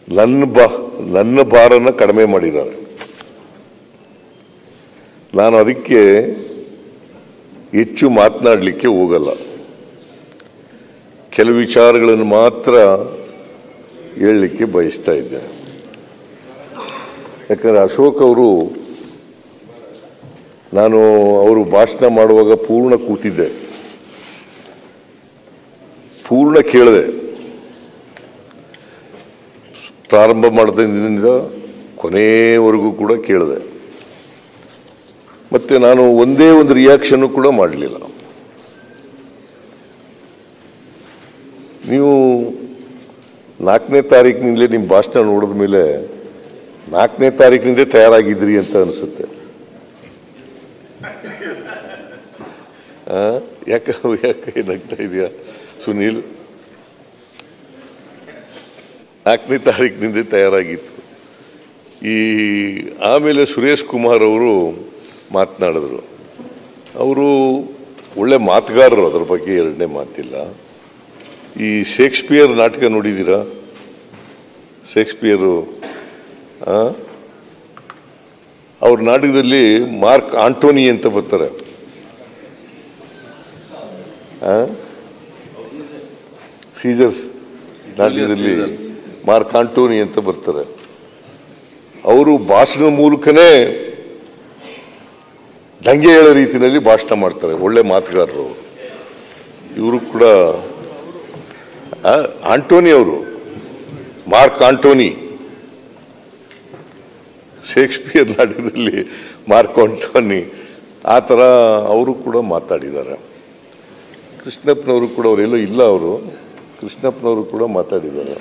ನನ್ನ ಭಾರನ ಕಡಿಮೆ ಮಾಡಿದ್ದಾರೆ. ನಾನು ಅದಕ್ಕೆ ಹೆಚ್ಚು ಮಾತನಾಡಲಿಕ್ಕೆ ಹೋಗಲ್ಲ. ಕೆಲವು ವಿಚಾರಗಳನ್ನು ಮಾತ್ರ ಹೇಳಲಿಕ್ಕೆ ಬಯಸ್ತಾ ಇದ್ದೇನೆ. ಯಾಕಂದರೆ ಅಶೋಕ್ ಅವರು, ನಾನು ಅವರು ಭಾಷಣ ಮಾಡುವಾಗ ಪೂರ್ಣ ಕೂತಿದ್ದೆ, ಪೂರ್ಣ ಕೇಳಿದೆ. ಪ್ರಾರಂಭ ಮಾಡಿದಿಂದ ಕೊನೆಯವರೆಗೂ ಕೂಡ ಕೇಳಿದೆ. ಮತ್ತು ನಾನು ಒಂದೇ ಒಂದು ರಿಯಾಕ್ಷನ್ನು ಕೂಡ ಮಾಡಲಿಲ್ಲ. ನೀವು 4ನೇ ತಾರೀಕಿನಿಂದಲೇ ನಿಮ್ಮ ಭಾಷಣ ನೋಡಿದ ಮೇಲೆ 4ನೇ ತಾರೀಕಿನಿಂದ ತಯಾರಾಗಿದ್ರಿ ಅಂತ ಅನಿಸುತ್ತೆ. ಯಾಕೆ ಏನಾಗ್ತಾ ಇದೆಯಾ ಸುನೀಲ್? 4ನೇ ತಾರೀಕಿನಿಂದ ತಯಾರಾಗಿತ್ತು. ಆಮೇಲೆ ಸುರೇಶ್ ಕುಮಾರ್ ಅವರು ಮಾತನಾಡಿದ್ರು. ಅವರು ಒಳ್ಳೆ ಮಾತುಗಾರರು, ಅದರ ಬಗ್ಗೆ ಎರಡನೇ ಮಾತಿಲ್ಲ. ಈ ಶೇಕ್ಸ್ಪಿಯರ್ ನಾಟಕ ನೋಡಿದ್ದೀರಾ? ಶೇಕ್ಸ್ಪಿಯರು ಅವ್ರ ನಾಟಕದಲ್ಲಿ ಮಾರ್ಕ್ ಆಂಟೋನಿ ಅಂತ ಬರ್ತಾರೆ. ಸೀಸರ್ ನಾಟಕದಲ್ಲಿ ಮಾರ್ಕ್ ಆಂಟೋನಿ ಅಂತ ಬರ್ತಾರೆ. ಅವರು ಭಾಷಣದ ಮೂಲಕನೇ ದಂಗೆ ಹೇಳೋ ರೀತಿಯಲ್ಲಿ ಭಾಷಣ ಮಾಡ್ತಾರೆ. ಒಳ್ಳೆ ಮಾತುಗಾರರು ಇವರು ಕೂಡ. ಆಂಟೋನಿ ಅವರು, ಮಾರ್ಕ್ ಆಂಟೋನಿ, ಶೇಕ್ಸ್ಪಿಯರ್ ನಾಟಕದಲ್ಲಿ ಮಾರ್ಕ್ ಆಂಟೋನಿ, ಆ ಥರ ಅವರು ಕೂಡ ಮಾತಾಡಿದ್ದಾರೆ. ಕೃಷ್ಣಪ್ಪನವರು ಕೂಡ, ಅವರೆಲ್ಲೋ ಇಲ್ಲ, ಅವರು ಕೃಷ್ಣಪ್ಪನವರು ಕೂಡ ಮಾತಾಡಿದ್ದಾರೆ.